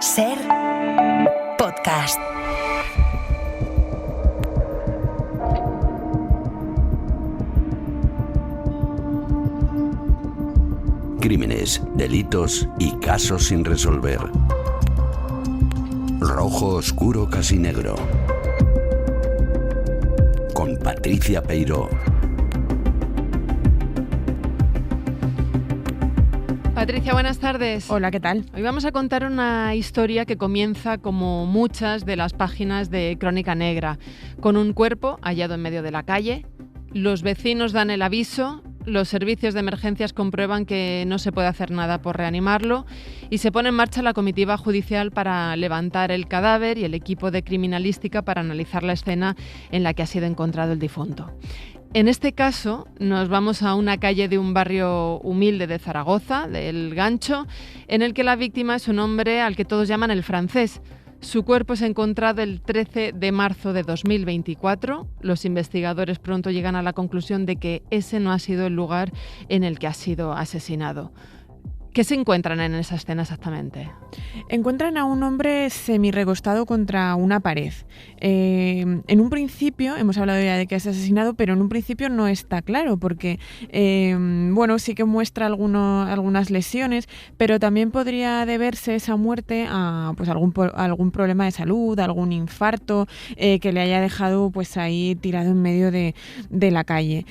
Ser podcast. Crímenes, delitos y casos sin resolver. Rojo oscuro casi negro. Con Patricia Peiró. Patricia, buenas tardes. Hola, ¿qué tal? Hoy vamos a contar una historia que comienza como muchas de las páginas de Crónica Negra, con un cuerpo hallado en medio de la calle. Los vecinos dan el aviso, los servicios de emergencias comprueban que no se puede hacer nada por reanimarlo y se pone en marcha la comitiva judicial para levantar el cadáver y el equipo de criminalística para analizar la escena en la que ha sido encontrado el difunto. En este caso, nos vamos a una calle de un barrio humilde de Zaragoza, del Gancho, en el que la víctima es un hombre al que todos llaman el Francés. Su cuerpo es encontrado el 13 de marzo de 2024. Los investigadores pronto llegan a la conclusión de que ese no ha sido el lugar en el que ha sido asesinado. ¿Qué se encuentran en esa escena exactamente? Encuentran a un hombre semi-recostado contra una pared. En un principio, hemos hablado ya de que es asesinado, pero en un principio no está claro porque, sí que muestra algunas lesiones, pero también podría deberse esa muerte a algún problema de salud, algún infarto que le haya dejado pues ahí tirado en medio de la calle.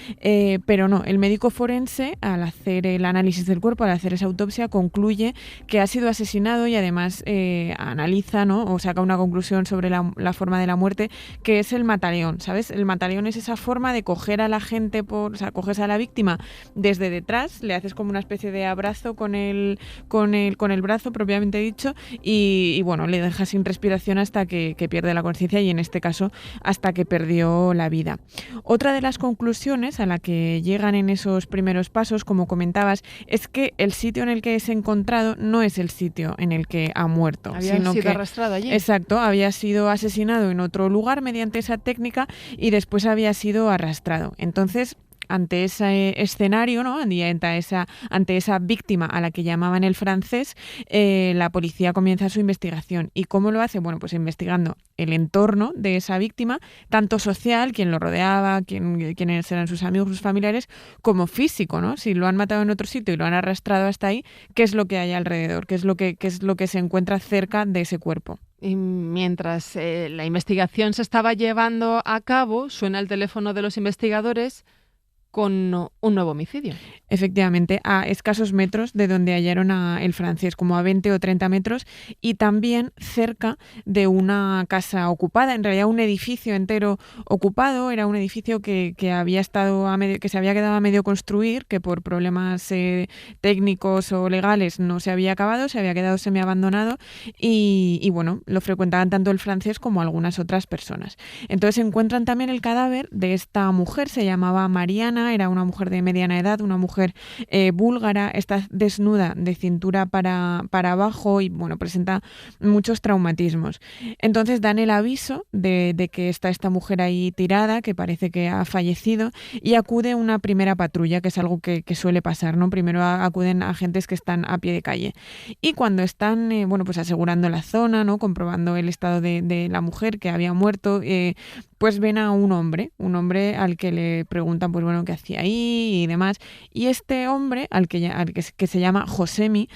Pero no, el médico forense, al hacer el análisis del cuerpo, al hacer esa autopsia, concluye que ha sido asesinado y además analiza, ¿no?, o saca una conclusión sobre la forma de la muerte, que es el mataleón, ¿sabes? El mataleón es esa forma de coger a la gente, coges a la víctima desde detrás, le haces como una especie de abrazo con el brazo propiamente dicho y bueno, le dejas sin respiración hasta que pierde la conciencia y en este caso hasta que perdió la vida. Otra de las conclusiones a la que llegan en esos primeros pasos, como comentabas, es que el sitio en el que es encontrado no es el sitio en el que ha muerto. Había sido arrastrado allí. Exacto, había sido asesinado en otro lugar mediante esa técnica y después había sido arrastrado. Entonces, ante ese escenario, ¿no?, ante esa víctima a la que llamaban el Francés, la policía comienza su investigación. ¿Y cómo lo hace? Bueno, pues investigando el entorno de esa víctima, tanto social, quién lo rodeaba, quiénes eran sus amigos, sus familiares, como físico, ¿no? Si lo han matado en otro sitio y lo han arrastrado hasta ahí, ¿qué es lo que hay alrededor? ¿Qué es lo que se encuentra cerca de ese cuerpo? Y mientras la investigación se estaba llevando a cabo, suena el teléfono de los investigadores con un nuevo homicidio. Efectivamente, a escasos metros de donde hallaron a el Francés, como a 20 o 30 metros, y también cerca de una casa ocupada, en realidad un edificio entero ocupado. Era un edificio que había estado que se había quedado a medio construir, que por problemas técnicos o legales no se había acabado, se había quedado semiabandonado y bueno, lo frecuentaban tanto el Francés como algunas otras personas. Entonces encuentran también el cadáver de esta mujer, se llamaba Mariana, era una mujer de mediana edad, una mujer búlgara, está desnuda de cintura para abajo y bueno, presenta muchos traumatismos. Entonces dan el aviso de que está esta mujer ahí tirada, que parece que ha fallecido, y acude una primera patrulla, que es algo que suele pasar, ¿no? Primero acuden agentes que están a pie de calle. Y cuando están pues asegurando la zona, ¿no?, comprobando el estado de la mujer que había muerto, pues ven a un hombre al que le preguntan pues bueno, qué hacía ahí y demás. Y este hombre, al que se llama Josemi,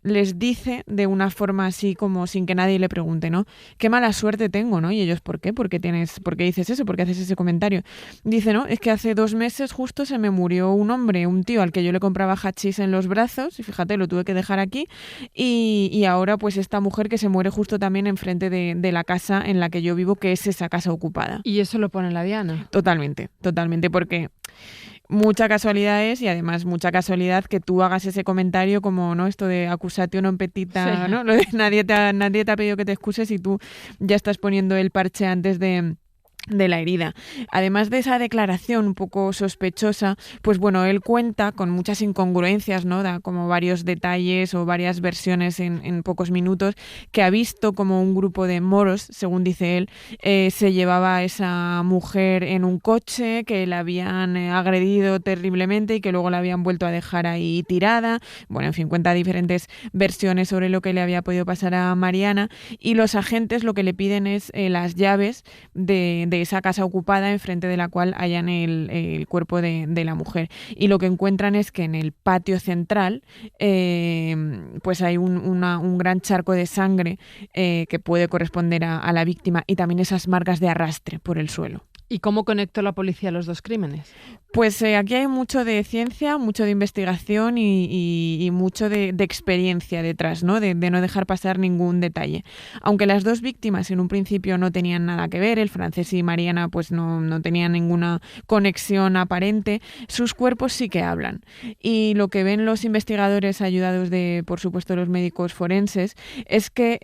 les dice de una forma así como sin que nadie le pregunte, ¿no?, qué mala suerte tengo, ¿no? Y ellos, ¿por qué? ¿Por qué dices eso? ¿Por qué haces ese comentario? Dice, no, es que hace 2 meses justo se me murió un tío al que yo le compraba hachís en los brazos, y fíjate, lo tuve que dejar aquí, y ahora pues esta mujer que se muere justo también enfrente de la casa en la que yo vivo, que es esa casa ocupada. ¿Y eso lo pone en la diana? Totalmente, porque mucha casualidad es, y además mucha casualidad que tú hagas ese comentario como, ¿no?, esto de accusatio non petita, sí, ¿no? Nadie te ha pedido que te excuses y tú ya estás poniendo el parche antes de de la herida. Además de esa declaración un poco sospechosa, pues bueno, él cuenta con muchas incongruencias, ¿no? Da como varios detalles o varias versiones en pocos minutos, que ha visto como un grupo de moros, según dice él, se llevaba a esa mujer en un coche, que la habían agredido terriblemente y que luego la habían vuelto a dejar ahí tirada. Bueno, en fin, cuenta diferentes versiones sobre lo que le había podido pasar a Mariana, y los agentes lo que le piden es las llaves de esa casa ocupada enfrente de la cual hallan el cuerpo de la mujer. Y lo que encuentran es que en el patio central pues hay un gran charco de sangre que puede corresponder a la víctima, y también esas marcas de arrastre por el suelo. ¿Y cómo conectó la policía los dos crímenes? Pues aquí hay mucho de ciencia, mucho de investigación y mucho de experiencia detrás, ¿no? De no dejar pasar ningún detalle. Aunque las dos víctimas en un principio no tenían nada que ver, el francés y Mariana pues no tenían ninguna conexión aparente, sus cuerpos sí que hablan. Y lo que ven los investigadores, ayudados de, por supuesto, los médicos forenses, es que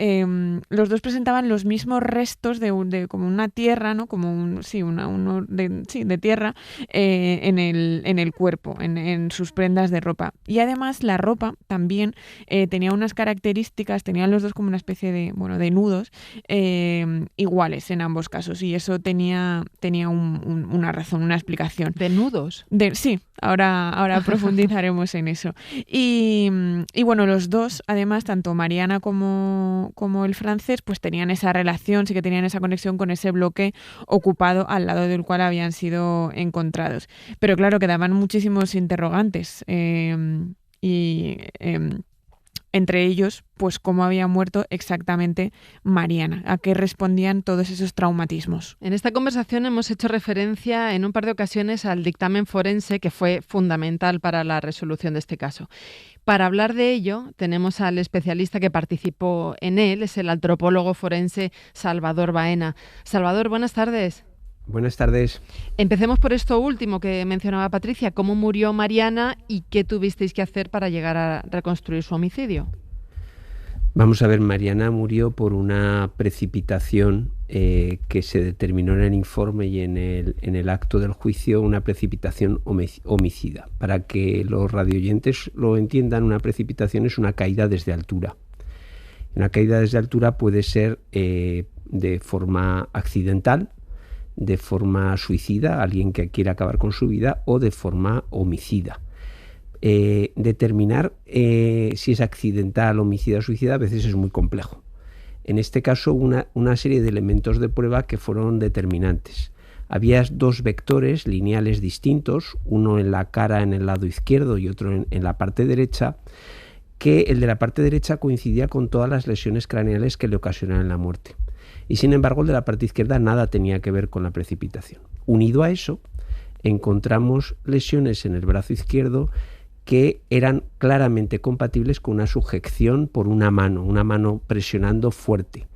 los dos presentaban los mismos restos de como una tierra, ¿no? Como de tierra en el cuerpo, en sus prendas de ropa. Y además la ropa también tenía unas características, tenían los dos como una especie de nudos iguales en ambos casos, y eso tenía una razón, una explicación. ¿De nudos? Sí, ahora profundizaremos en eso. Y bueno, los dos, además, tanto Mariana como el francés, pues tenían esa relación, sí que tenían esa conexión con ese bloque ocupado al lado del cual habían sido encontrados. Pero claro, quedaban muchísimos interrogantes entre ellos, pues cómo había muerto exactamente Mariana, a qué respondían todos esos traumatismos. En esta conversación hemos hecho referencia en un par de ocasiones al dictamen forense, que fue fundamental para la resolución de este caso. Para hablar de ello, tenemos al especialista que participó en él, es el antropólogo forense Salvador Baena. Salvador, buenas tardes. Buenas tardes. Empecemos por esto último que mencionaba Patricia. ¿Cómo murió Mariana y qué tuvisteis que hacer para llegar a reconstruir su homicidio? Vamos a ver, Mariana murió por una precipitación que se determinó en el informe y en el acto del juicio, una precipitación homicida. Para que los radioyentes lo entiendan, una precipitación es una caída desde altura. Una caída desde altura puede ser de forma accidental, de forma suicida, alguien que quiera acabar con su vida, o de forma homicida. Determinar si es accidental, homicida o suicida a veces es muy complejo. En este caso, una serie de elementos de prueba que fueron determinantes. Había dos vectores lineales distintos, uno en la cara en el lado izquierdo y otro en la parte derecha, que el de la parte derecha coincidía con todas las lesiones craneales que le ocasionaron la muerte. Y sin embargo, el de la parte izquierda nada tenía que ver con la precipitación. Unido a eso, encontramos lesiones en el brazo izquierdo que eran claramente compatibles con una sujeción por una mano presionando fuerte.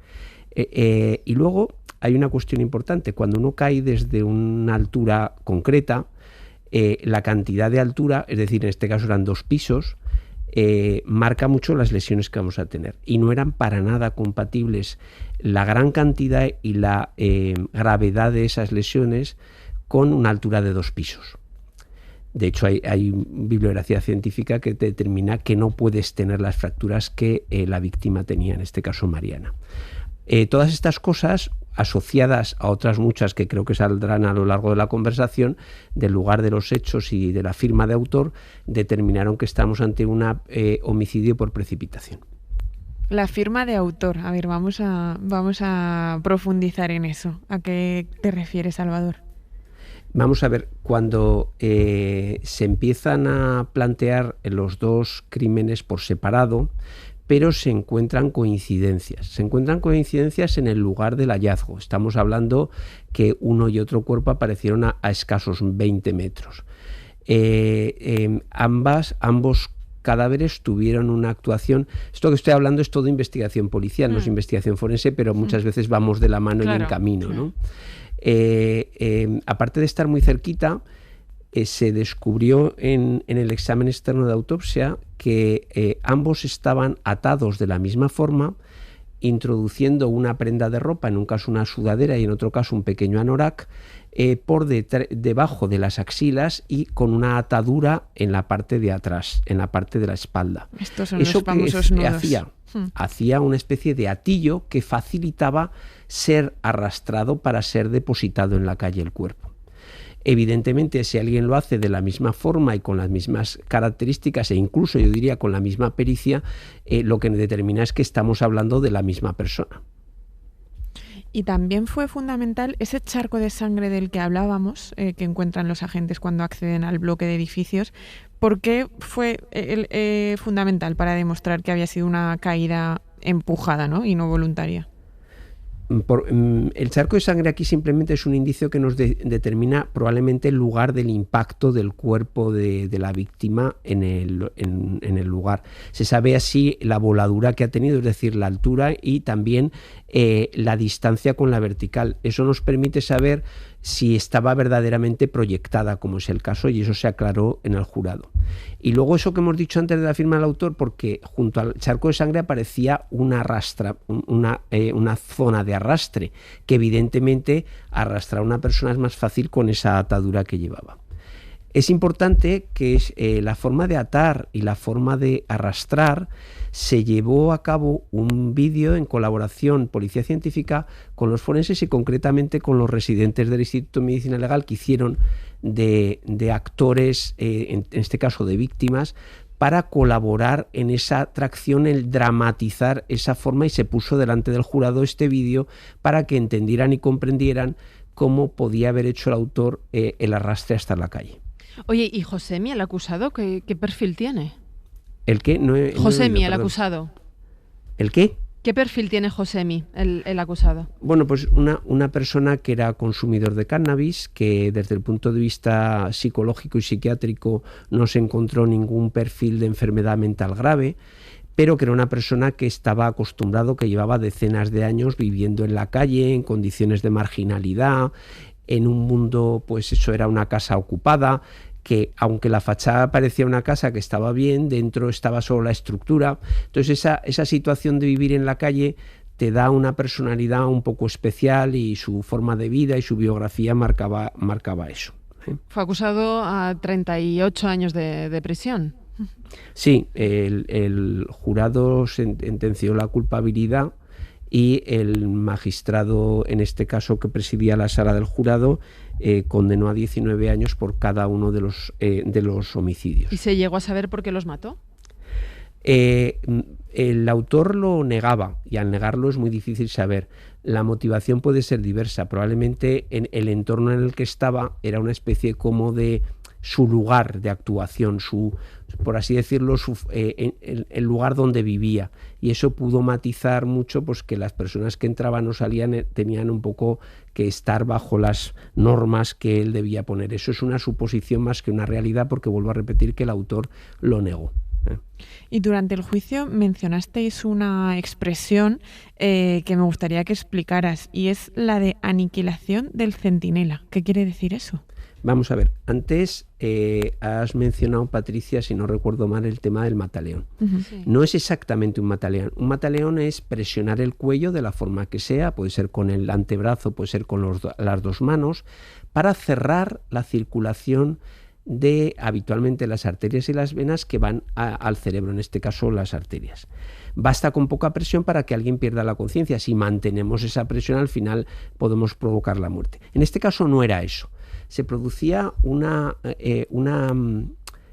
Y luego hay una cuestión importante. Cuando uno cae desde una altura concreta, la cantidad de altura, es decir, en este caso eran 2 pisos, marca mucho las lesiones que vamos a tener, y no eran para nada compatibles la gran cantidad y la gravedad de esas lesiones con una altura de 2 pisos. De hecho, hay bibliografía científica que te determina que no puedes tener las fracturas que la víctima tenía, en este caso Mariana. Todas estas cosas, asociadas a otras muchas que creo que saldrán a lo largo de la conversación, del lugar de los hechos y de la firma de autor, determinaron que estamos ante un homicidio por precipitación. La firma de autor. A ver, vamos a profundizar en eso. ¿A qué te refieres, Salvador? Vamos a ver, cuando se empiezan a plantear los dos crímenes por separado, pero se encuentran coincidencias. Se encuentran coincidencias en el lugar del hallazgo. Estamos hablando que uno y otro cuerpo aparecieron a escasos 20 metros. Ambos cadáveres tuvieron una actuación. Esto que estoy hablando es todo investigación policial, no es investigación forense, pero muchas veces vamos de la mano y en camino, ¿no? Aparte de estar muy cerquita, se descubrió en el examen externo de autopsia que ambos estaban atados de la misma forma introduciendo una prenda de ropa, en un caso una sudadera y en otro caso un pequeño anorak, por debajo de las axilas y con una atadura en la parte de atrás, en la parte de la espalda. Estos son Eso los famosos nudos. Hacía una especie de atillo que facilitaba ser arrastrado para ser depositado en la calle el cuerpo. Evidentemente, si alguien lo hace de la misma forma y con las mismas características e incluso yo diría con la misma pericia, lo que determina es que estamos hablando de la misma persona. Y también fue fundamental ese charco de sangre del que hablábamos, que encuentran los agentes cuando acceden al bloque de edificios. ¿Por qué fue fundamental para demostrar que había sido una caída empujada, ¿no? Y no voluntaria? El charco de sangre aquí simplemente es un indicio que nos determina probablemente el lugar del impacto del cuerpo de la víctima en el lugar. Se sabe así la voladura que ha tenido, es decir, la altura y también la distancia con la vertical. Eso nos permite saber si estaba verdaderamente proyectada, como es el caso, y eso se aclaró en el jurado. Y luego eso que hemos dicho antes de la firma del autor, porque junto al charco de sangre aparecía una zona de arrastre, que evidentemente arrastrar a una persona es más fácil con esa atadura que llevaba. Es importante que la forma de atar y la forma de arrastrar se llevó a cabo un vídeo en colaboración Policía Científica con los forenses y concretamente con los residentes del Instituto de Medicina Legal que hicieron de actores, en este caso de víctimas, para colaborar en esa tracción, el dramatizar esa forma, y se puso delante del jurado este vídeo para que entendieran y comprendieran cómo podía haber hecho el autor el arrastre hasta la calle. Oye, ¿y Josemi, el acusado, qué perfil tiene? ¿El qué? Josemi, el acusado. ¿El qué? ¿Qué perfil tiene Josemi, el acusado? Bueno, pues una persona que era consumidor de cannabis, que desde el punto de vista psicológico y psiquiátrico no se encontró ningún perfil de enfermedad mental grave, pero que era una persona que estaba acostumbrado, que llevaba decenas de años viviendo en la calle, en condiciones de marginalidad, en un mundo, pues eso era una casa ocupada, que aunque la fachada parecía una casa que estaba bien, dentro estaba solo la estructura. Entonces esa situación de vivir en la calle te da una personalidad un poco especial y su forma de vida y su biografía marcaba eso. Fue acusado a 38 años de prisión. Sí, el jurado sentenció la culpabilidad y el magistrado, en este caso que presidía la sala del jurado, condenó a 19 años por cada uno de los homicidios. ¿Y se llegó a saber por qué los mató? El autor lo negaba y al negarlo es muy difícil saber. La motivación puede ser diversa. Probablemente en el entorno en el que estaba era una especie como de su lugar de actuación, por así decirlo, el lugar donde vivía, y eso pudo matizar mucho pues que las personas que entraban o salían tenían un poco que estar bajo las normas que él debía poner. Eso es una suposición más que una realidad, porque vuelvo a repetir que el autor lo negó. Y durante el juicio mencionasteis una expresión que me gustaría que explicaras, y es la de aniquilación del centinela. ¿Qué quiere decir eso? Vamos a ver, antes has mencionado, Patricia, si no recuerdo mal, el tema del mataleón. Sí. No es exactamente un mataleón. Un mataleón es presionar el cuello de la forma que sea, puede ser con el antebrazo, puede ser con las dos manos, para cerrar la circulación de habitualmente las arterias y las venas que van al cerebro, en este caso las arterias. Basta con poca presión para que alguien pierda la conciencia. Si mantenemos esa presión, al final podemos provocar la muerte. En este caso no era eso. Se producía una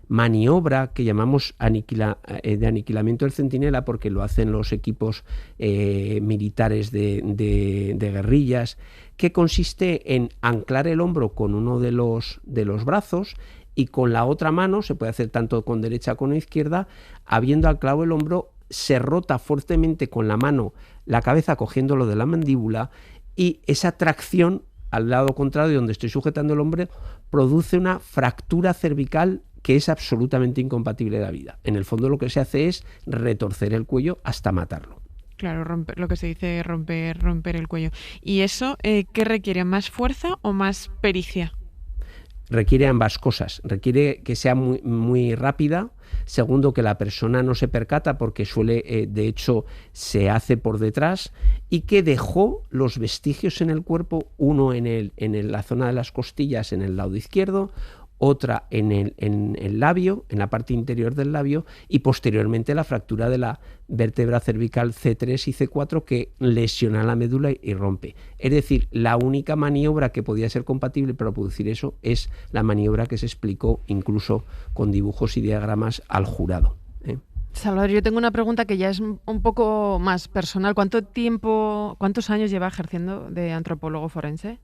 maniobra que llamamos de aniquilamiento del centinela, porque lo hacen los equipos militares de guerrillas, que consiste en anclar el hombro con uno de los brazos y con la otra mano, se puede hacer tanto con derecha como con izquierda, habiendo anclado el hombro, se rota fuertemente con la mano la cabeza cogiéndolo de la mandíbula, y esa tracción al lado contrario, donde estoy sujetando el hombro, produce una fractura cervical que es absolutamente incompatible de la vida. En el fondo lo que se hace es retorcer el cuello hasta matarlo. Claro, lo que se dice romper el cuello. ¿Y eso qué requiere? ¿Más fuerza o más pericia? Requiere ambas cosas. Requiere que sea muy, muy rápida, Segundo, que la persona no se percata porque suele, de hecho, se hace por detrás, y que dejó los vestigios en el cuerpo, uno en la zona de las costillas, en el lado izquierdo, otra en el labio, en la parte interior del labio, y posteriormente la fractura de la vértebra cervical C3 y C4 que lesiona la médula y rompe. Es decir, la única maniobra que podía ser compatible para producir eso es la maniobra que se explicó incluso con dibujos y diagramas al jurado. Salvador, yo tengo una pregunta que ya es un poco más personal. ¿Cuántos años lleva ejerciendo de antropólogo forense?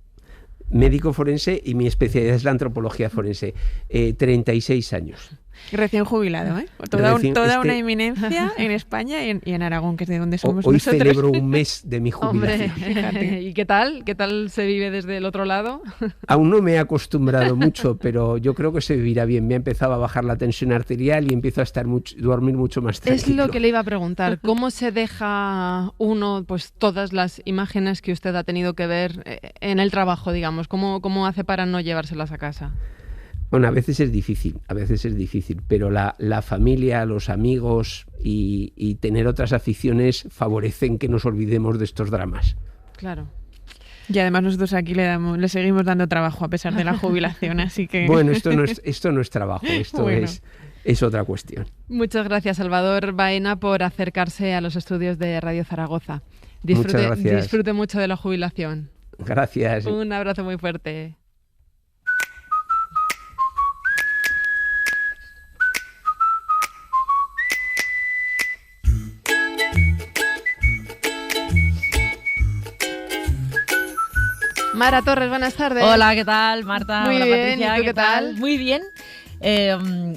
Médico forense, y mi especialidad es la antropología forense. 36 años. Recién jubilado, ¿eh? Toda una eminencia en España y en Aragón, que es de donde somos hoy nosotros. Celebro un mes de mi jubilación. Hombre, ¿y qué tal? ¿Qué tal se vive desde el otro lado? Aún no me he acostumbrado mucho, pero yo creo que se vivirá bien. Me ha empezado a bajar la tensión arterial y empiezo a dormir mucho más tranquilo. Es lo que le iba a preguntar. ¿Cómo se deja uno pues todas las imágenes que usted ha tenido que ver en el trabajo, digamos? ¿Cómo hace para no llevárselas a casa? Bueno, a veces es difícil, pero la familia, los amigos y tener otras aficiones favorecen que nos olvidemos de estos dramas. Claro. Y además nosotros aquí le seguimos dando trabajo a pesar de la jubilación, así que... Bueno, esto no es trabajo, esto bueno. es otra cuestión. Muchas gracias, Salvador Baena, por acercarse a los estudios de Radio Zaragoza. Muchas gracias. Disfrute mucho de la jubilación. Gracias. Un abrazo muy fuerte. Mara Torres, buenas tardes. Hola, ¿qué tal, Marta? Muy Hola, bien, Patricia, ¿y tú qué tal? Muy bien.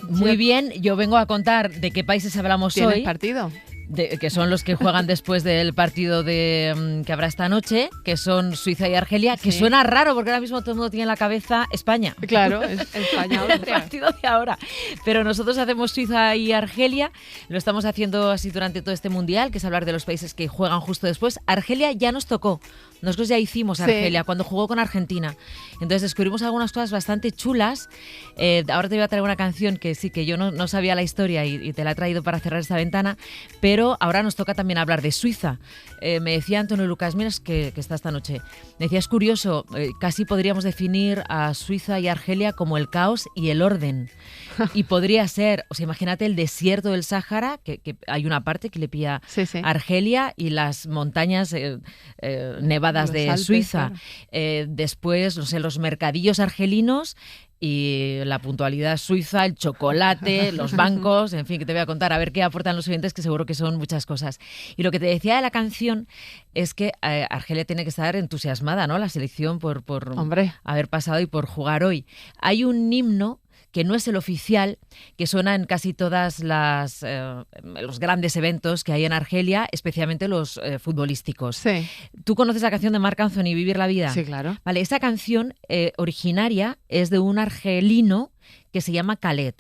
Muy bien. Yo vengo a contar de qué países hablamos ¿Tienes hoy. partido? Que son los que juegan después del partido que habrá esta noche, que son Suiza y Argelia, que suena raro porque ahora mismo todo el mundo tiene en la cabeza España. Claro, es España. El partido de ahora. Pero nosotros hacemos Suiza y Argelia, lo estamos haciendo así durante todo este mundial, que es hablar de los países que juegan justo después. Argelia ya nos tocó. Nosotros ya hicimos Argelia cuando jugó con Argentina. Entonces descubrimos algunas cosas bastante chulas. Ahora te voy a traer una canción que sí, que yo no sabía la historia y te la he traído para cerrar esta ventana, pero ahora nos toca también hablar de Suiza. Me decía Antonio Lucas Miras, que está esta noche, me decía, es curioso, casi podríamos definir a Suiza y Argelia como el caos y el orden. Y podría ser, o sea, imagínate el desierto del Sáhara, que hay una parte que le pilla Argelia, y las montañas nevadas de Alpes, Suiza. claro. Después, no sé, los mercadillos argelinos y la puntualidad suiza, el chocolate, los bancos, en fin, que te voy a contar, a ver qué aportan los oyentes, que seguro que son muchas cosas. Y lo que te decía de la canción es que Argelia tiene que estar entusiasmada, ¿no? La selección por haber pasado y por jugar hoy. Hay un himno que no es el oficial, que suena en casi todas los grandes eventos que hay en Argelia, especialmente los futbolísticos. Sí. ¿Tú conoces la canción de Marc Anthony, Vivir la vida? Sí, claro. Vale, esa canción originaria es de un argelino que se llama Khaled.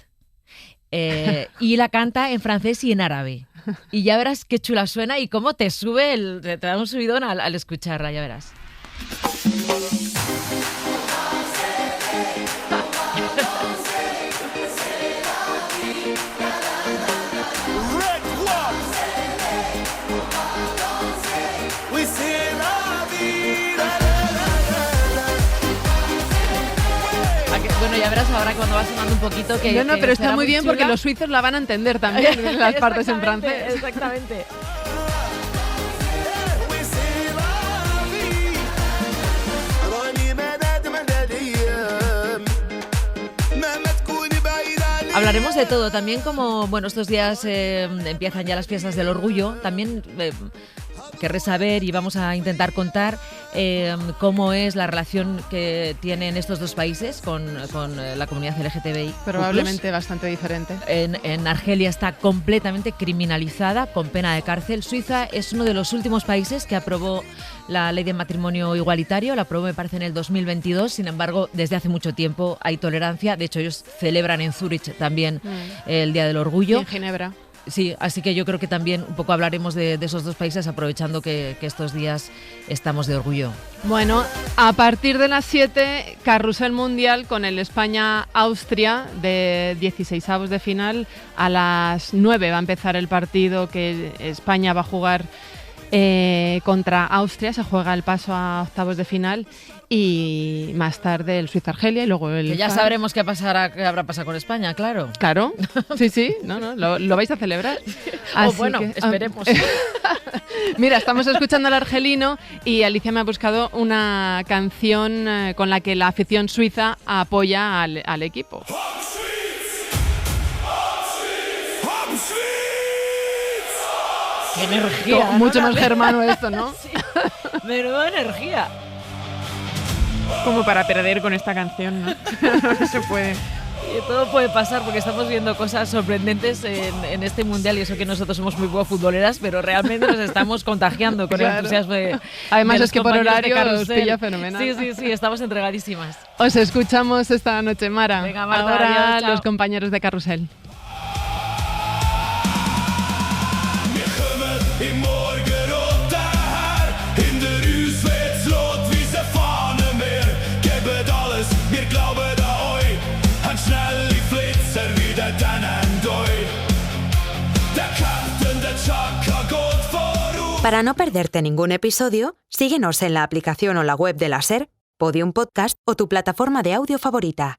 Y la canta en francés y en árabe. Y ya verás qué chula suena y cómo te sube, te da un subidón al escucharla, ya verás. Bueno, ya verás ahora cuando va sonando un poquito que... No, pero está muy bien chula. porque los suizos la van a entender también, las partes en francés. Exactamente. Hablaremos de todo, también como, bueno, estos días empiezan ya las fiestas del orgullo, también querré saber y vamos a intentar contar cómo es la relación que tienen estos dos países con la comunidad LGTBI. Probablemente bastante diferente. En Argelia está completamente criminalizada, con pena de cárcel. Suiza es uno de los últimos países que aprobó la ley de matrimonio igualitario, la aprobó me parece en el 2022, sin embargo desde hace mucho tiempo hay tolerancia, de hecho ellos celebran en Zúrich también el Día del Orgullo. Y en Ginebra. Sí, así que yo creo que también un poco hablaremos de esos dos países, aprovechando que estos días estamos de orgullo. Bueno, a partir de las 7, carrusel mundial con el España-Austria de 16avos de final. A las 9 va a empezar el partido que España va a jugar contra Austria, se juega el paso a octavos de final. Y más tarde el Suiza-Argelia y luego el... Que ya sabremos qué habrá pasado con España, claro. Claro, sí, lo vais a celebrar. Así bueno, esperemos. Mira, estamos escuchando al argelino y Alicia me ha buscado una canción con la que la afición suiza apoya al equipo. ¡Qué energía! Mucho más germano esto, ¿no? Sí, menuda energía. Como para perder con esta canción, ¿no? No se puede. Y todo puede pasar porque estamos viendo cosas sorprendentes en este mundial y eso que nosotros somos muy poco futboleras, pero realmente nos estamos contagiando con el entusiasmo de... Además de es que por horario os os pilla fenomenal. Sí, estamos entregadísimas. Os escuchamos esta noche, Mara. Venga, Marta, ahora adiós, chao. los compañeros de Carrusel. Para no perderte ningún episodio, síguenos en la aplicación o la web de la SER, Podium Podcast o tu plataforma de audio favorita.